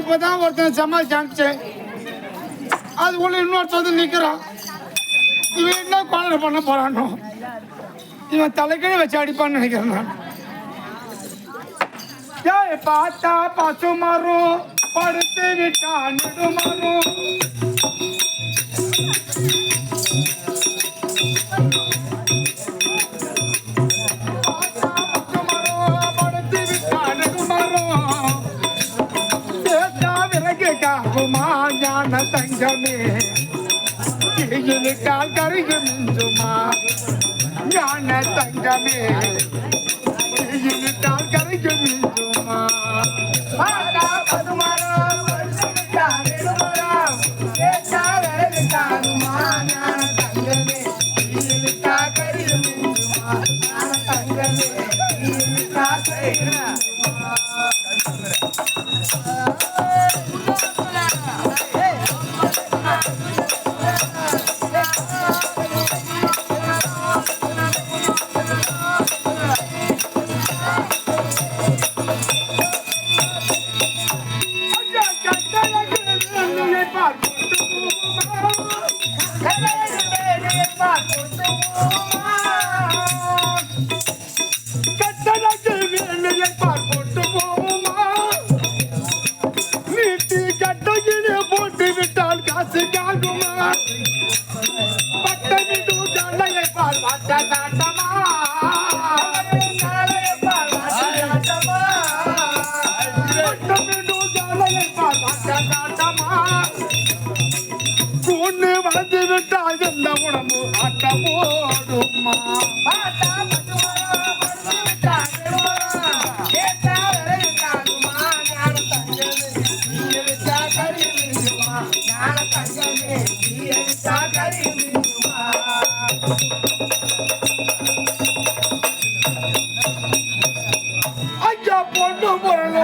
இப்பதான் ஒருத்தன் சமாளிச்சு அதுக்குள்ள இன்னொருத்த வந்து நிக்கிறான். இவன் என்ன கொலை பண்ண போறானோ, இவன் தலைக்கீழ வச்சு அடிப்பான்னு நினைக்கிறேன் நான். பார்த்தா பசு மரம் படுத்து விட்டான் நெடுமரம். ஞான தங்கமே இழுக்கால் கருகு மிஞ்சுமா. ஞான தங்கமே இழுக்கால் கருகு மிஞ்சுமா. பொண்ணு வளர்ந்து விட்டால் எந்த உடம்பு ஆட்ட போடுமா. ஐயா பொண்ணு பொருள்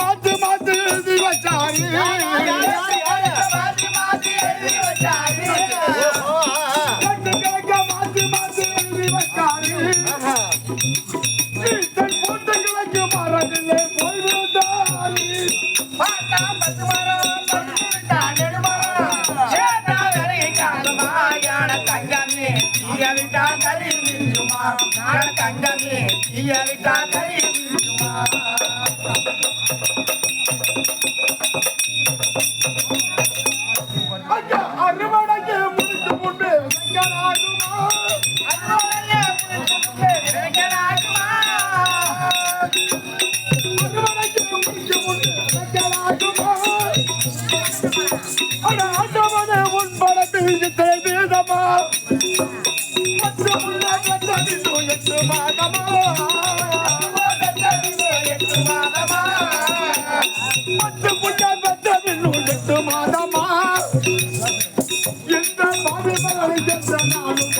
மாத்து மாத்து வச்சாரி. மாத்து மாத்து வச்சாரி. போட்டுகளுக்கு மரத்திலே போய்விட்டாரி. அறுவடைக்கு முடித்து கொண்டு உன்படத்தில் வீதமா மாதமா எந்த பாவிமலை என்ற நாளும்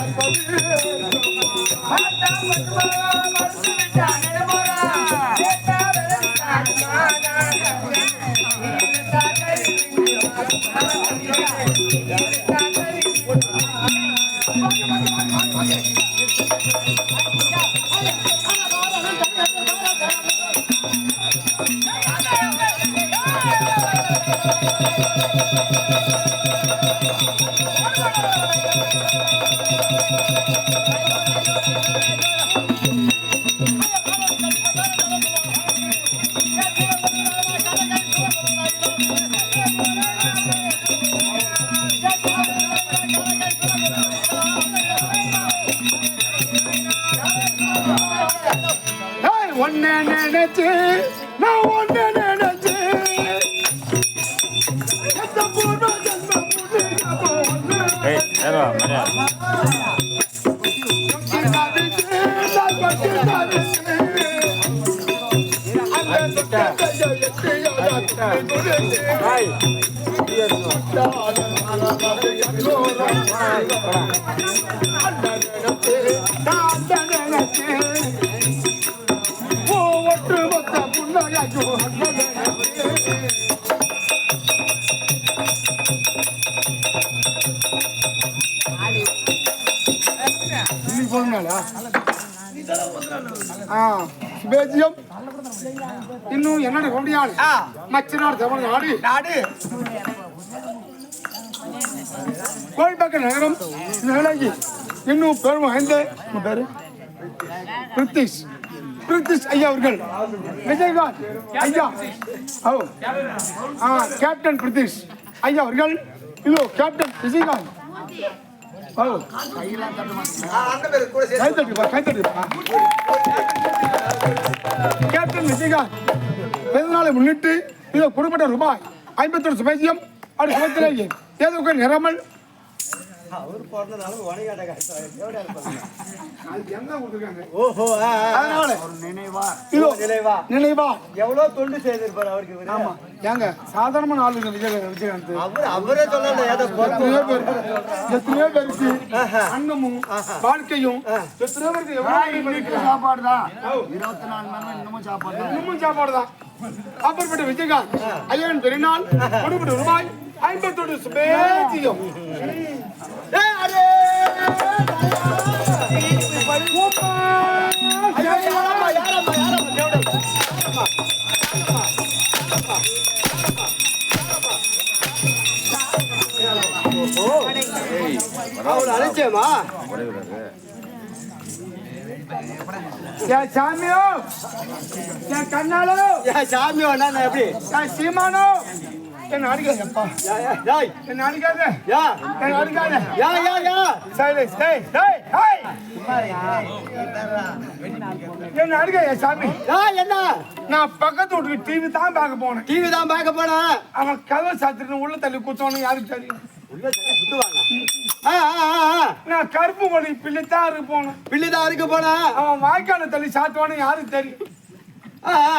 ஒன்ன நினைச்சு நான் ஒன்ன நினைச்சு ஒட்டு மொத்தம் இல்லையா? பேஜியம் இன்னும் என்னோட கொடியாள் மச்சனார் தமிழ் நாடு கோல்பாக்க நகரம் நிலங்கி இன்னும் பெரும் வாய்ந்த பேரு பிரித்திஷ் ஐயா அவர்கள் விஜயகாந்த் ஐயா கேப்டன் பிரித்திஷ் ஐயா அவர்கள் இதோ கேப்டன் விஜயகாந்த் கேப்டன் விஜயகாந்த் பிறந்தநாளை முன்னிட்டு இதோ கொடுப்பட்ட ரூபாய் 51 சுபேஜியம் அப்படி சுபத்திலேயே ஏதோ நிறமல் நினைவா எவ்வளவு தொண்டு செய்திருப்பாரு அவருக்கு. ஏங்க சாதாரண ஆளுங்க விஜயகாந்த் அவரே சொல்லல. எத்தனையோ பேருக்கு அன்னமும் வாழ்க்கையும் எத்தனையோ பேருக்கு சாப்பாடு தான் 24 மணி நேரம் இன்னமும் சாப்பாடு தான். அப்படிப்பட்ட விஜயகாந்த் ஐயன் பெருநாள் கொடுப்பட்ட ரூபாய் 51 சுபேஜியம். அழைச்சேமா சாமியோ கண்ணாலோ சாமியோ நான் எப்படி சீமானோ என்ன அடிக்காதப்பா என்ன அடிக்காத என்ன அடிக்காத என்ன அடிக்காத சாமி என்ன நான் பக்கத்து வீட்டுக்கு டிவி தான் பார்க்க போனேன் அவன் கதவை சாத்திட்டு உள்ள தள்ளி குத்தோன்னு யாருக்கு தெரியும் நான் கருப்பு கொடி பிள்ளைத்தான் இருக்கு போனேன் அவன் வாய்க்கால தள்ளி சாத்துவானு யாருக்கு தெரியும்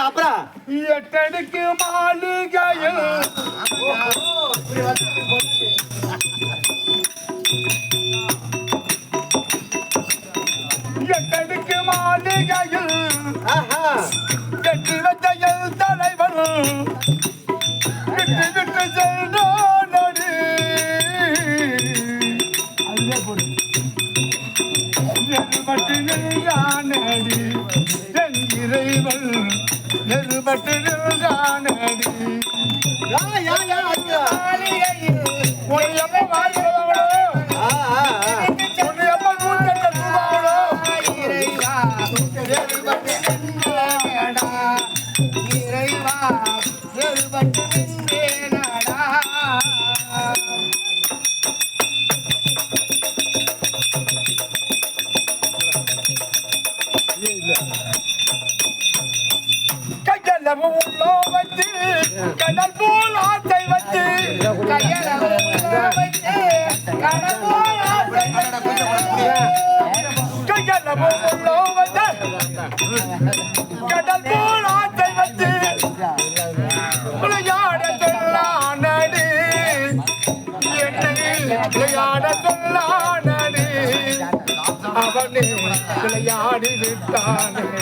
அப்புறம் எட்டடுக்கு மாளிகையில் எட்டடுக்கு மாளிகையில் எட்டு வச்சையில் தலைவர் விட்டு விட்டு செல்வானடி நெருபட்டு நின்றானடி இறைவன் நெருபட்டு நின்றானடி கடல் போல் ஆசை வச்சு கடல் போல் ஆசை வச்சு விளையாட சொல்லானடி என்னை விளையாட சொல்லானடி அவனே விளையாடி விட்டானடி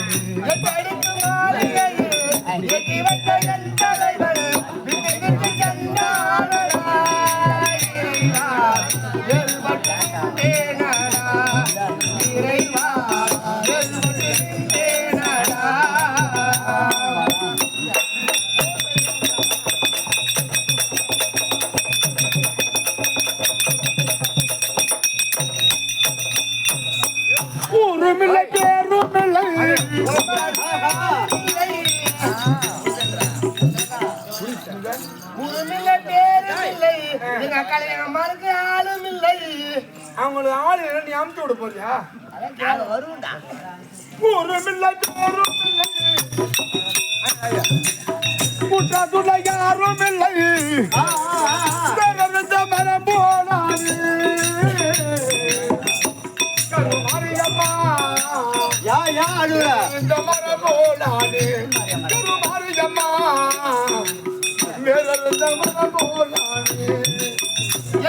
ஊருமில்லை பேருமில்லை அவங்களுக்கு ஆளு நீ அமுச்சு விட போறியா ஊருமில்லை பேருமில்லை குற்றத்துள்ள யாரும் இல்லை மரம் போனாரு கருமாரியம்மா இந்த மரம் போனாரு கருமாரியம்மா மேலிருந்த மரம் போனாரு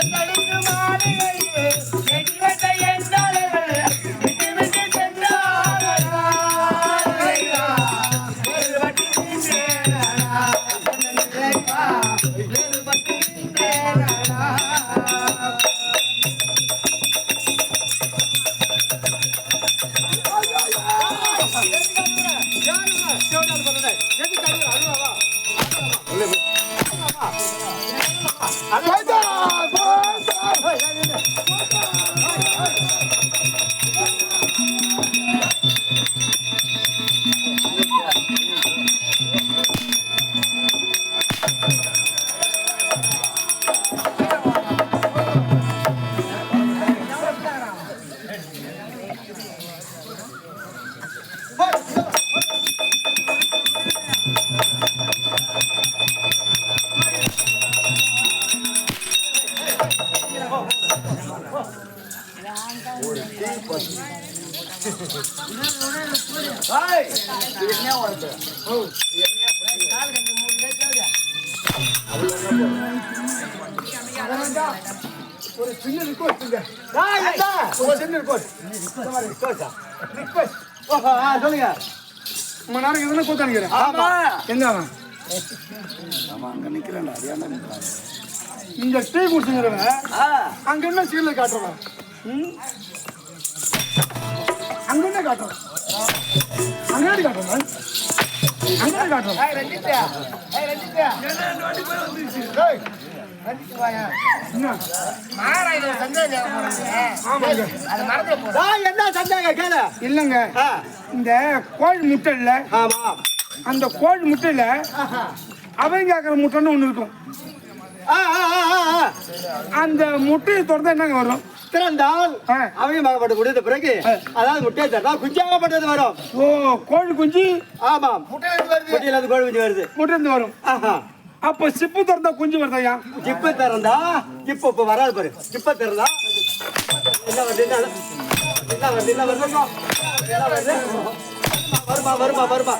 எங்களுக்கு மாளிகையே வெற்றி என்றார்கள் விட்டு விட்டு சென்றார்களா ஒரு சின்ன ரிக்வெஸ்ட் ஒரு சின்ன ரிக்வெஸ்ட் சொல்லுங்க. ரொம்ப நேரம் இதுல கூத்தானிக்கிறேன். எங்க அவன் அங்க நிக்கிறேன்டா. இங்க டீ குடிச்சுங்கிறவன் அங்க என்ன சீரியல் காட்டுறவன் அங்க என்ன காட்டுறவன் அங்காடி காட்டுறவன் அங்காடி காட்டுறவன் என்ன சந்தேகம் கேளு. இல்லங்க இந்த கோழி முட்டை இல்ல அந்த கோழி முட்டையில அவங்க கேக்குற முட்டைன்னு ஒண்ணு இருக்கும். அந்த முட்டையை தொடர்ந்து என்னங்க வரும்? திறந்தால் அவயமாகப்பட்டு முடிந்த பிறகு அதாவது முட்டையை திறந்தா குஞ்சாகப்பட்டது வரும். ஓ கோழி குஞ்சு. ஆமாம் முட்டையில இருந்து கோழி குஞ்சு வருது. முட்டை இருந்து வரும். அப்ப சிப்பு திறந்தா குஞ்சு வருதையா? ஜிப்பு திறந்தா ஜிப்பு இப்ப வராது பாரு. ஜிப்ப திறந்தா என்ன வருது என்ன வருது என்ன வருது என்ன வருது வருமா வருமா வருமா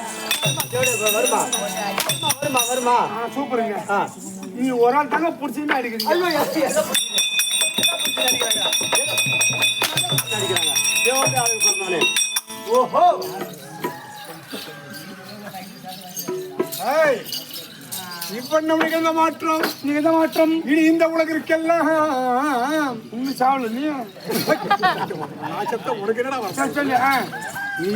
வருமா வருமா வருமா. சூப்பருங்க. நீ ஒரு ஆள் தாங்க பிடிச்சுமே அடிக்கிறீங்க. ஓஹோ இப்ப நம்மளுக்கு எந்த மாற்றம்? நீங்க எந்த மாற்றம்? இனி இந்த உலகிற்கெல்லாம் இன்னும் சாவல நீ உனக்கு என்னடா சொல்லு. நீ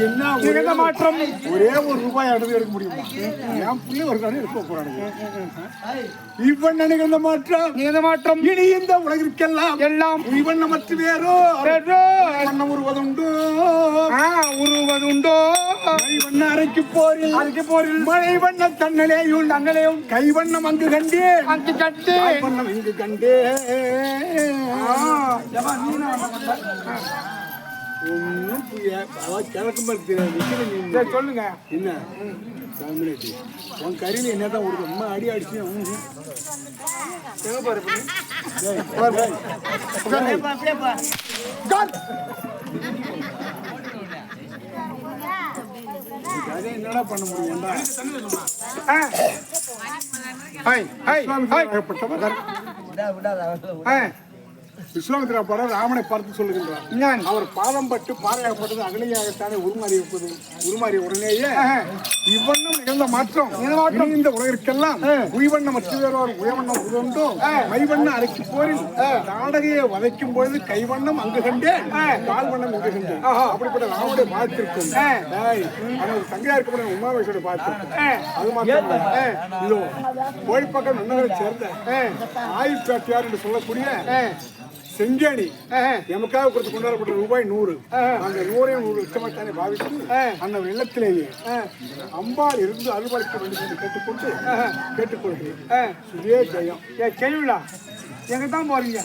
என்ன மாற்றம்? ஒரே ஒரு ரூபாய் அடுத்து எடுக்க முடியுமா? என் புள்ளி ஒரு கடை எடுக்க போறாங்க. இவன் நினைக்கிற மாற்றம். நீ எந்த மாற்றம்? இனி இந்த உலகிற்கெல்லாம் எல்லாம் இவன் மற்ற வேறோ வண்ணம் உருவதுண்டோ உருவதுண்டோ வண்ண அரைக்கு போரில் மழை வண்ண தன்னலையும் கை வண்ணம் அங்கு கண்டே அங்கு கண்டே வண்ணம் இங்கு கண்டே. சொல்லுங்க என்ன உன் கருவி என்னதான் ஒரு அம்மா அடி அடிச்சு என்னடா பண்ண முடியும்டா? விஸ்வாமித்திரா படம் ராமனை பார்த்து சொல்லுகின்றார். அவர் பாதம் பட்டு பாறையாகப்பட்டது அகலையாகத்தானே உருமாறிய உடனேயே இவ்வண்ணம் நிகழ்ந்த மாற்றம் இந்த உலகிற்கெல்லாம் உய்வண்ணம் மற்றவர் உயவண்ணம் உதவோ மைவண்ணம் அரைக்கு போரில் நாடகையை வதைக்கும் பொழுது கைவண்ணம் அங்கு கண்டேன் கால் வண்ணம் இங்கு கண்டேன். அப்படிப்பட்ட ராமனுடைய பார்த்திருக்கும் தங்கையா இருக்க உமாவேஷோட பார்த்திருக்கும். அது மாத்திரம் இதோ கோழிப்பக்கம் நன்னகரை சேர்ந்த ஆயுட்பேட்டையார் என்று சொல்லக்கூடிய செஞ்சேணி எமக்காக கொடுத்து கொண்டாடப்பட்ட ரூபாய் 100. அந்த 100 லட்சமாத்தானே பாவித்து அந்த இல்லத்திலேயே அம்பாள் இருந்து அருள்பாலிக்க வேண்டும் என்று கேட்டுக்கொள்கிறேன். சுதே ஜெயம். கேள்விடா எங்க தான் போறீங்க?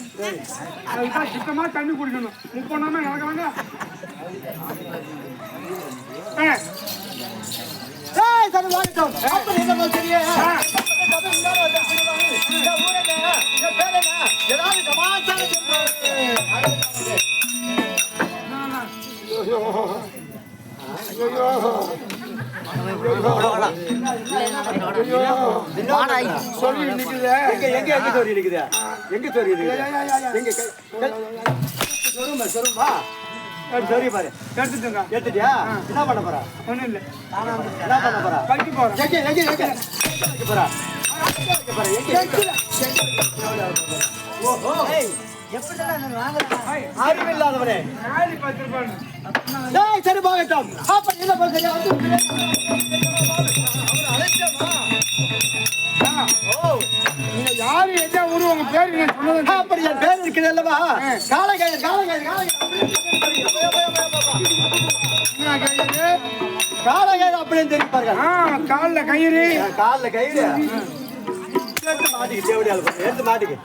அதுதான் சுத்தமா தண்ணி குடிக்கணும். 30 நாமே நடக்கிறாங்க. சொல்லி நிக்குது. எங்க சொல்லி நிக்குது? எங்க சொல்லி நிக்குது? சரி பாரு எடுத்துட்டுங்க. எடுத்துட்டியா? என்ன பண்ண போற? ஒண்ணும் இல்ல. என்ன பண்ண போற? கழிக்க போறேன். எங்க போற? ஓஹோ அறிவில்லாதவரே. சரி போகட்டும். யாரு எங்க ஊரு உங்க பேர் நீங்க சொன்னது அப்படி என் பேர் இருக்குது அல்லவா காலகயிறு காலகயிறு காலகயிறு அப்படின்னு தெரிவிப்பார்கள் கால்ல கயிறு காலில் கயிறு எடுத்து மாட்டிக்கு தேவடியால் எடுத்து மாட்டிக்கு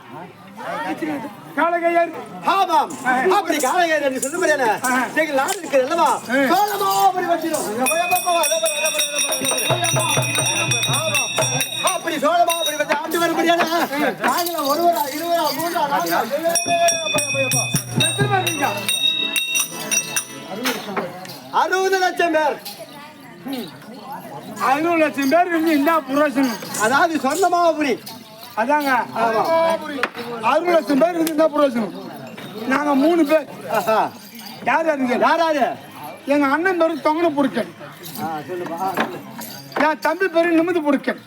காலகயிறு ஆமாம் அப்படி காலகயிறு என்று சொல்ல முடியாது நீங்கள் நாடு இருக்குது அல்லவா சோழமா அப்படி வச்சிடும் அப்படி சோழமா அப்படி வச்சு ஆண்டு வர முடியாது நாங்களும் ஒருவரா இருவரா மூன்றா 60 லட்சம் பேர் 60 லட்சம் பேர் இந்த புரோஷனம் அதாவது சொந்தமாவபுரி அதாங்க 60 லட்சம் பேர் இந்த புரோஷனம் நாங்க 3 பேர் யார் யாராரு எங்க அண்ணன் பேரு தொங்கன பொருட்கள் என் தம்பி பேரு நிமிந்து பொருட்கள்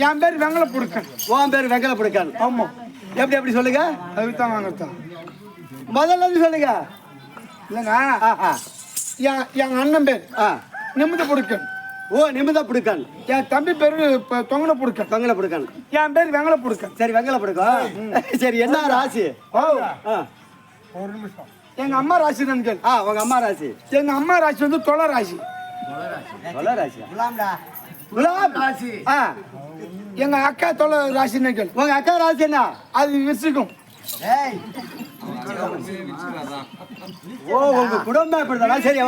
என் பேர் வெங்கல பொருட்கள் உன் பேர் வெங்கல பொருட்கள் ஆமா எப்படி எப்படி சொல்லுங்க அதுதான் வாங்கத்தான் முதல்ல சொல்லுங்க இல்லைங்க என் அண்ணன் பேர் நிமிந்த பொருட்கள் ஓ நிமித புடுக்கன் என் தம்பி பேரு தொங்கன பொருட்கள் வெங்கல புடுக்கன் என் பேர் வெங்கல பொருட்கள் சரி வெங்கல புடுக்கம் சரி என்ன ராசி ஒரு நிமிஷம் எங்க அம்மா ராசி தான் கேள் உங்க அம்மா ராசி எங்க அம்மா ராசி வந்து தொலை ராசி ராசி எங்க அக்கா தொலை ராசின்னு கேள் உங்க அக்கா ராசி என்ன அது விசிக்கும் ஓ உங்க குடும்பம் இப்படிதானா சரி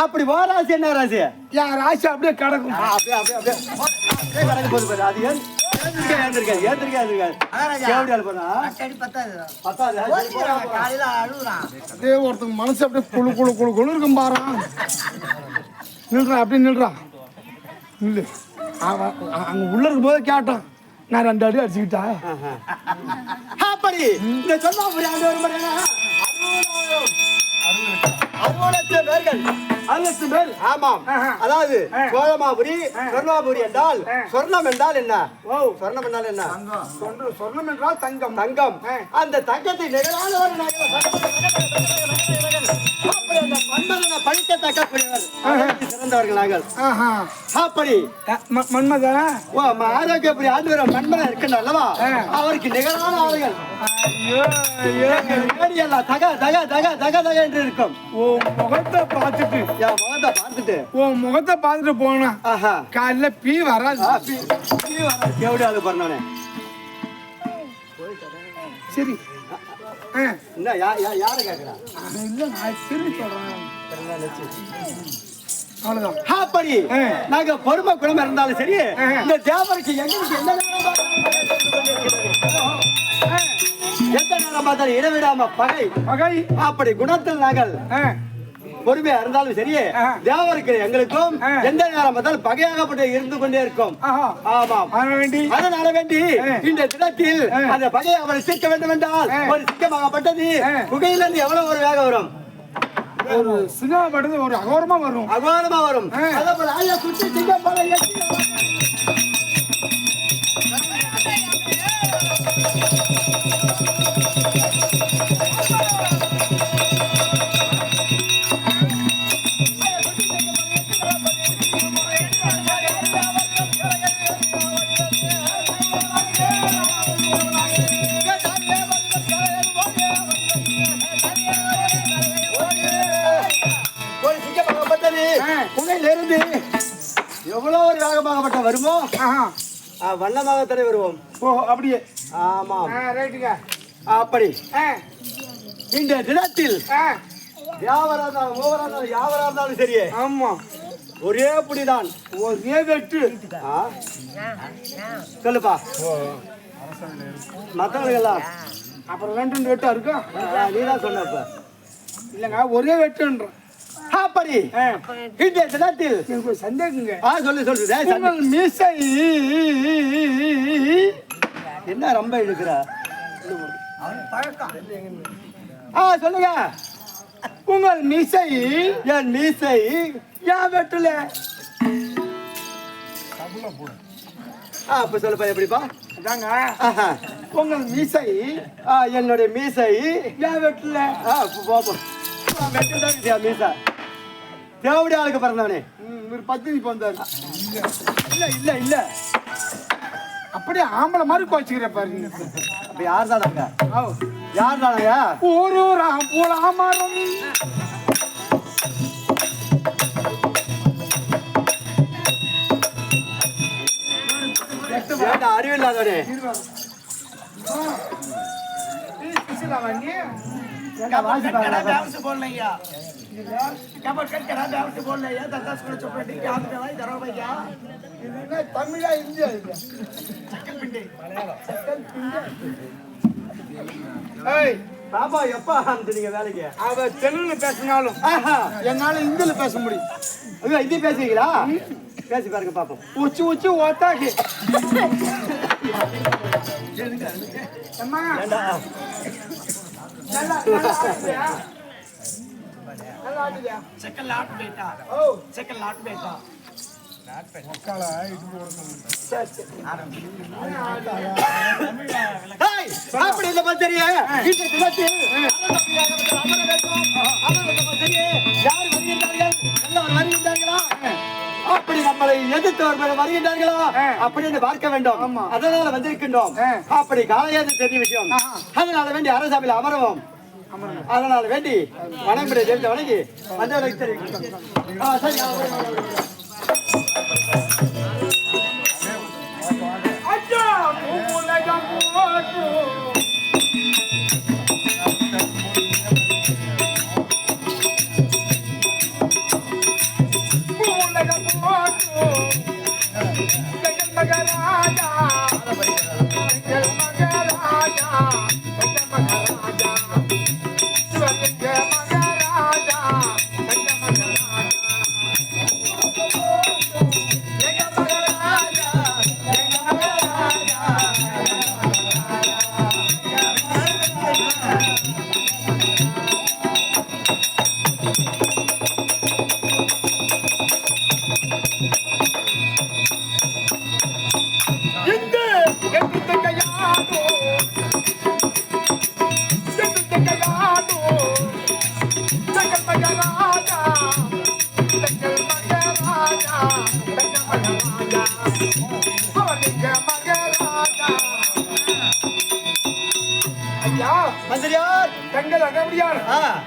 அப்படி ஓ ராசி என்ன ராசி என் ராசி அப்படியே கிடக்கும் அப்படியே அப்படியே அப்படியே கிடக்கு போது பாரு அது ஒருத்தங்க மனசு அப்படியே குழு குழு குழு குழு இருக்கும் பாரு நில்றா அப்படி நில்றா நில்லு அங்க உள்ள இருக்கும் போது கேட்டான் நான் 2 அடி அடிச்சுக்கிட்டா அப்படி இந்த சொன்னா 60 லட்சம் பேர்கள் ஆமாம் அதாவது சோழமாபுரி சொர்ணமாபுரி என்றால் சொர்ணம் என்றால் என்ன சொர்ணம் என்றால் என்ன சொர்ணம் என்றால் தங்கம் தங்கம் அந்த தங்கத்தை நிகழானவர் படிக்கத்தக்கக்கூடியவர் சிறந்தவர்கள் நாங்கள் அப்படி மன்மதா ஆரோக்கியப்படி ஆண்டு வர மன்மதன் இருக்கின்ற அல்லவா அவருக்கு நிகழான ஆளுகள் தக தக தக தக தக என்று இருக்கும் முகத்தை பார்த்துட்டு உன் முகத்தை பார்த்துட்டு போனா காலைல பீ வராது எப்படியாவது பண்ணே சரி யாரு கேட்கிறா இல்ல நான் சரி சொல்றேன் அவ்வளவுதான் அப்படி நாங்க பொறுமை குடும்பம் இருந்தாலும் சரி இந்த தேவருக்கு எங்களுக்கு எந்த நேரம் பார்த்தாலும் இடவிடாம பகை பகை அப்படி குணத்தில் நாங்கள் பொறுமையா இருந்தாலும் சரி தேவருக்கு எங்களுக்கும் எந்த நேரம் பார்த்தாலும் பகையாகப்பட்டு இருந்து கொண்டே இருக்கும் ஆமாம் அதனால வேண்டி இந்த தினத்தில் அந்த பகையை அவரை சீர்க்க வேண்டும் என்றால் ஒரு சிக்கமாகப்பட்டது புகையிலிருந்து எவ்வளவு ஒரு வேகம் வரும் ஒரு சிங்கமாப்பட்டது ஒரு அகோரமா வரும் அதே போல ஆயா சுற்றி சிங்கம் போல புகையிலிருந்து எவ்வளவு ஒரு வேகமாகப்பட்ட வருமோ வண்ணமாகத்தானே வருவோம் அப்படியே ஆமா ரைட்டுங்க அப்படி இந்த தினத்தில் யாவரா இருந்தாலும் சரி ஆமா ஒரே புடிதான் ஒரே வெட்டு சொல்லுப்பா மத்தவங்களுக்கெல்லாம் அப்புறம் 2 வெட்டா இருக்கும் நீதான் சொன்னப்ப இல்லங்க ஒரே வெட்டுன்ற அப்படி இந்த தினத்தில் எனக்கு சந்தேகங்க சொல்லு மீசை என்ன ரொம்ப இழுக்கிற சொல்லுங்க உங்கள் மீசை என் மீசை ஏன் வெட்டல அப்ப சொல்லுப்பா எப்படிப்பா அதாங்க உங்கள் மீசை என்னுடைய மீசை ஏன் வெட்டல வெட்டுதான் மீசை தேவடி ஆளுக்கு பிறந்தவனே ஒரு 10 வந்தாரு இல்ல இல்ல இல்ல அப்படியே ஆம்பளை மாதிரி கோச்சிக்கிற பாருங்க. அப்ப யார் தானாங்க? யார் தானாங்க? ஊரூரா பூலாமரம் ஏன்டா அறிவில்லாதவனே? தமிழா இந்தியா பாப்பா எப்ப ஆரம்பிச்சீங்க வேலைக்கு? அவ தெலுங்குல பேசினாலும் என்னால இந்தியில பேச முடியும். ஐயோ இது பேசுவீங்களா? பேசி பாருங்க பாப்போம். உச்சி உச்சி ஓத்தாக்கி அப்படி இந்த பத்திரிகை யார் வருகின்றார்கள்? நல்லவர் வருகின்றார்களா? அப்படி நம்மளை எதிர்த்தவர்கள் வருகின்றார்களா அப்படின்னு பார்க்க வேண்டும். அதனால வந்திருக்கின்றோம். அப்படி காலையாது தெரிஞ்ச விஷயம். அதனால வேண்டி அரசாமையில் அமரவும். அதனால வேண்டி வணங்குடைய தெரிஞ்ச வணங்கி வந்தவர்களுக்கு தெரிவிக்கின்றோம். சரி மந்திரியார் தங்கள் அகவடியார்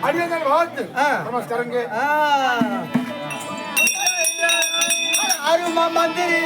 அடியங்கள் வாழ்த்து நமஸ்காரங்க. அருமா மந்திரி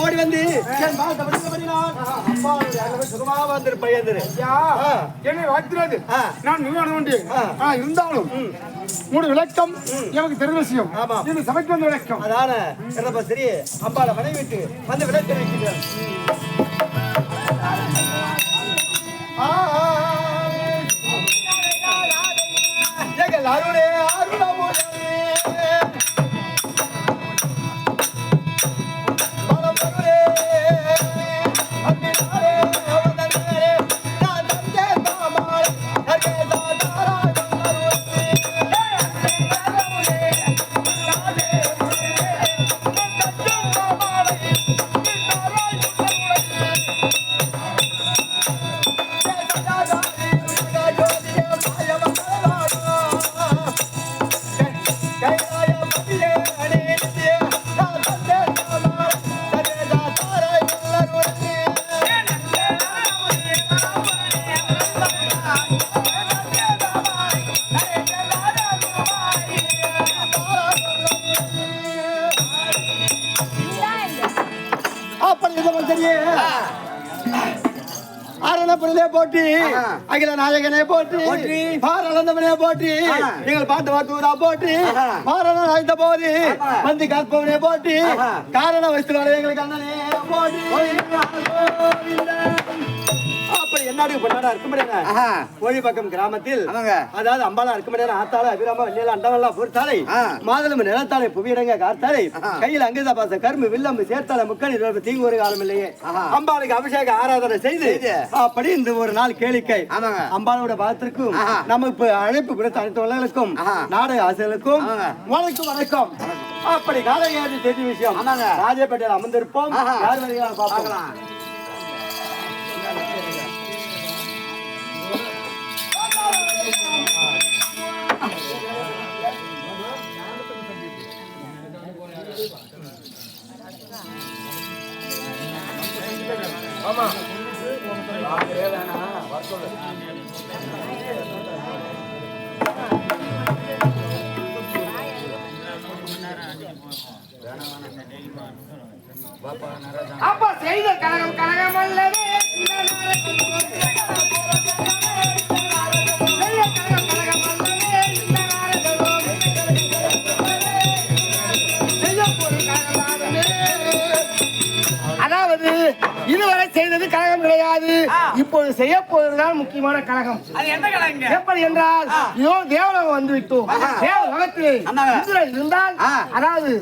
ஓடி வந்து சுகமா வந்து பையன் என்னை வாழ்த்துறது நான் நிறுவனம் இருந்தாலும் உங்களுடைய விளக்கம் எனக்கு தெரிந்த விஷயம். இது சபைக்கு வந்த விளக்கம். அதான சரி அம்பால மனைவிட்டு வந்து விளக்கம் வைக்கிறேன். அருளே அருளமுதே அரணப்படிலே போட்டி அகில நாயகனே போட்டி பாரளந்தவனே போட்டி நீங்கள் பாட்டு வாட்டுவரா போட்டி பாரண ஆய்ந்த போது வந்து கற்பவனே போட்டி காரண வயசு எங்களுக்கு அண்ணனே போட்டி. அப்படி என்னாடு பொண்ணாடா இருக்கும்படியான கோழிப்பக்கம் கிராமத்தில் அதாவது அம்பாலா இருக்கும்படியான ஆத்தாள அபிராம வெள்ளியில அண்டவெல்லாம் பொறுத்தாலை மாதளம் நிலத்தாலை புவியிடங்க காத்தாலை கையில் அங்கேதான் பாச கரும்பு வில்லம்பு சேர்த்தால முக்கணி தீங்கு ஒரு காலம் இல்லையே அம்பாளுக்கு அபிஷேக ஆராதனை செய்து அப்படி இந்த ஒரு நாள் கேளிக்கை அம்பாளோட பாத்திற்கும் நமக்கு அழைப்பு கொடுத்த அனைத்து உலகளுக்கும் நாடக ஆசிரியர்களுக்கும் வணக்கம் அப்படி காலையாதி தெரிஞ்ச விஷயம் ராஜபேட்டையில் அமர்ந்திருப்போம் யார் வருகிறார் பார்க்கலாம். அப்ப செய்த கலகம் கலகம் அல்லவே அதாவது இதுவரை செய்தது கலகம் கிடையாது, இப்போது செய்ய போவதுதான் முக்கியமான கலகம். அது என்ன கலகம்? எப்படி என்றால் இதோ தேவலோகம் வந்து விட்டோம். தேவலோகத்தில் இந்திரன் இருந்தால் அதாவது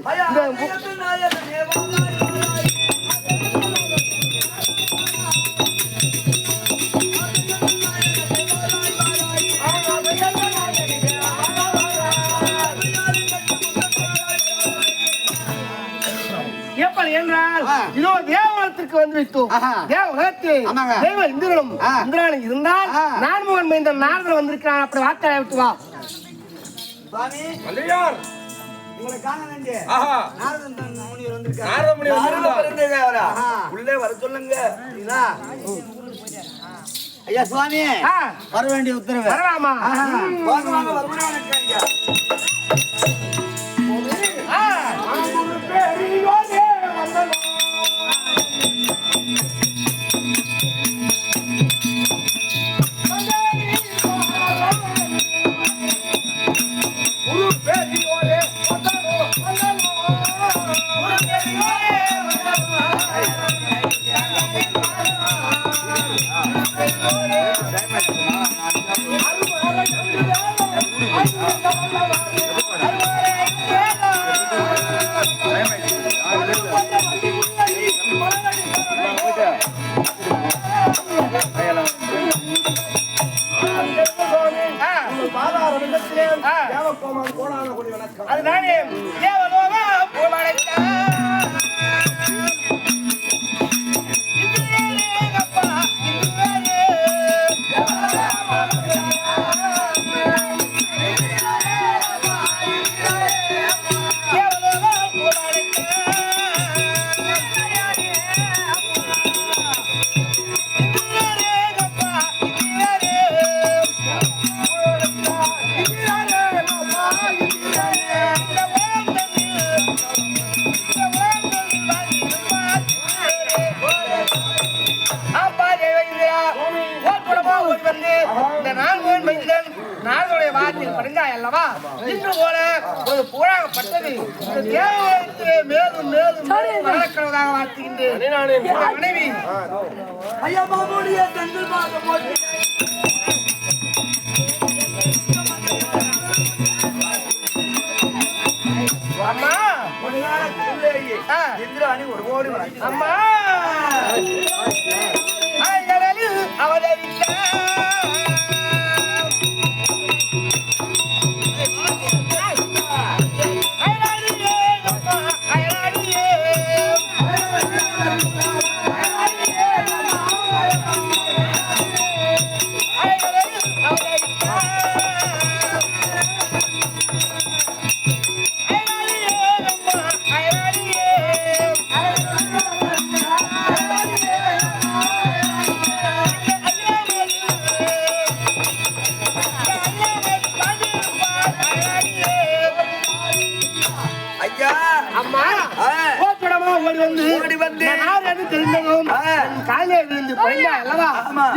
எப்படி என்றால் இதோ தேவலோகத்திற்கு வந்து விட்டோம். தேவலோகத்தில் தேவ இந்திரனும் இந்திரன் இருந்தால் நான்முகன் மைந்த நாரதன் வந்திருக்கிறான். அப்படி வார்த்தை விட்டு வா சுவாமி. வள்ளியார் உங்களை காண வேண்டிய உள்ளே வர சொல்லுங்க. ஐயா சுவாமி வர வேண்டிய உத்தரவு. வரலாமா? வாங்க வாங்க வருமானம் அதுதானே தேவலோகம் நாளுடைய வார்த்தையில் படிந்தாய் அல்லவா? இன்று போல ஒரு புகழாகப்பட்டது தேவத்திலே மேலும் மேலும் வளர்க்கிறதாக வாழ்த்துகின்றேன். மனைவி ஐயா மாமுடைய தங்கள் பாகம் போட்டு அம்மா இந்திராணி ஒரு கோடி அம்மா அவதரித்த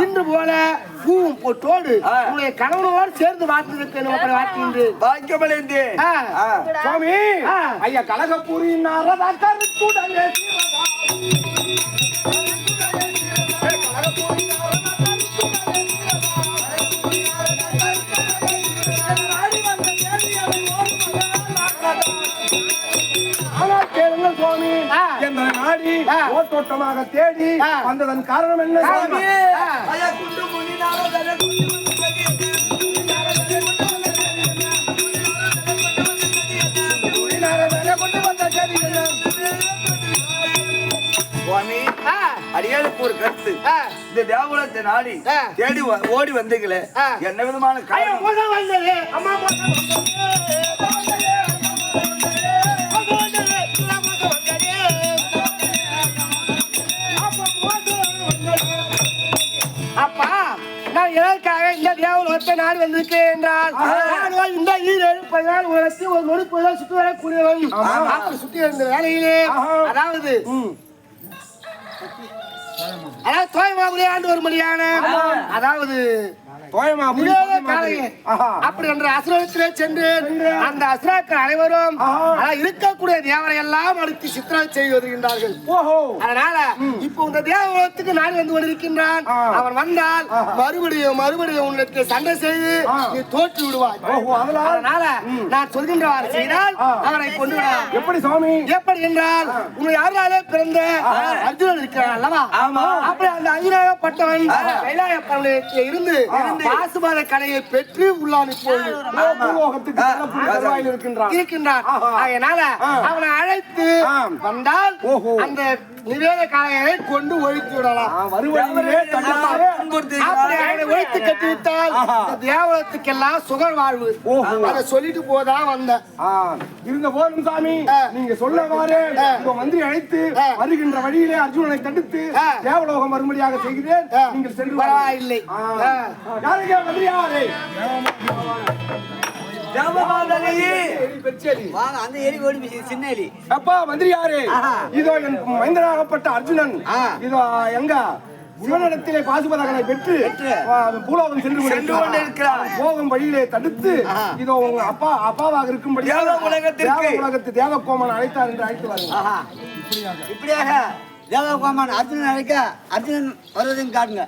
இன்று போல பூவும் பொட்டோடு உங்களுடைய கணவனோடு சேர்ந்து வாழ்த்துகின்றேன். சுவாமி ஐயா கனகபுரியின் ஆனால் கேளுங்கள் சுவாமி, என்ற நாடி ஓட்டோட்டமாக தேடி வந்ததன் காரணம் என்ன சுவாமி? சுவாமி, அடியாளுக்கு ஒரு கருத்து. இந்த தேவகுலத்தை நாடி தேடி ஓடி வந்தீங்களே, என்ன விதமான காரணம்? மோசம் வந்தது அம்மா, மோசம் வந்தது. அப்பா, நான் எதற்காக இந்த தேவலோகத்தை நாடு வந்திருக்கேன் என்றால், நான் இந்த ஈரேழு 10 நாள் உலகத்தில் ஒரு நொடி பொழுதால் சுற்றி வரக்கூடியவன். அப்படி சுற்றி இருந்த வேலையிலே, அதாவது தோயமாபுரி ஆண்டு ஒரு மணியான, அதாவது அப்படி என்ற அசுரத்திலே சென்று அந்த அசுராக்கள் அனைவரும் இருக்கக்கூடிய தேவரை எல்லாம் அடுத்து சித்திரம் செய்து வருகின்றார்கள். அதனால இப்போ இந்த தேவலோகத்துக்கு நாடு வந்து கொண்டிருக்கின்றான். அவன் வந்தால் மறுபடியும் உன்னுக்கு சண்டை செய்து நீ தோற்று விடுவாய். அதனால நான் சொல்கின்றவாறு செய்தால் அவனை கொண்டு விடலாம். எப்படி சுவாமி? எப்படி என்றால், உன்னை யாராலே பிறந்த அர்ஜுனன் இருக்கிறான் அல்லவா? அப்படி அந்த அர்ஜுனாகப்பட்டவன் கைலாயப்பரவனிடத்தில் இருந்து பாசுபாத கலையை பெற்று உள்ளான் இப்போது இருக்கின்றான். அதனால அவனை அழைத்து வந்தால் அந்த நிவேத காளையை கொண்டு ஒழித்து விடலாம். ஒழித்து கட்டிவிட்டால் தேவலத்துக்கெல்லாம் சுகர் வாழ்வு. அதை சொல்லிட்டு போதா வந்த இருந்த போதும் சாமி, நீங்க சொல்லவாறு மந்திரி அழைத்து வருகின்ற வழியிலே அர்ஜுனனை தடுத்து தேவலோகம் வரும்படியாக செய்கிறேன். நீங்கள் சென்று பரவாயில்லை. அப்பா மந்திரியாரே, இதோ என் மைந்தனாகப்பட்ட அர்ஜுனன் இதோ எங்க சிவனிடத்திலே பாசுபதகனை பெற்று பூலோகம் சென்று கொண்டிருக்கிறார். போகும் வழியிலே தடுத்து இதோ உங்க அப்பாவாக இருக்கும்படி உலகத்து தேவகோமன் அழைத்தார் என்று அழைத்து வாருங்கள். இப்படியாக தேவகோமன் அர்ஜுனன் அழைக்க அர்ஜுனன் வருவதையும் காட்டுங்க.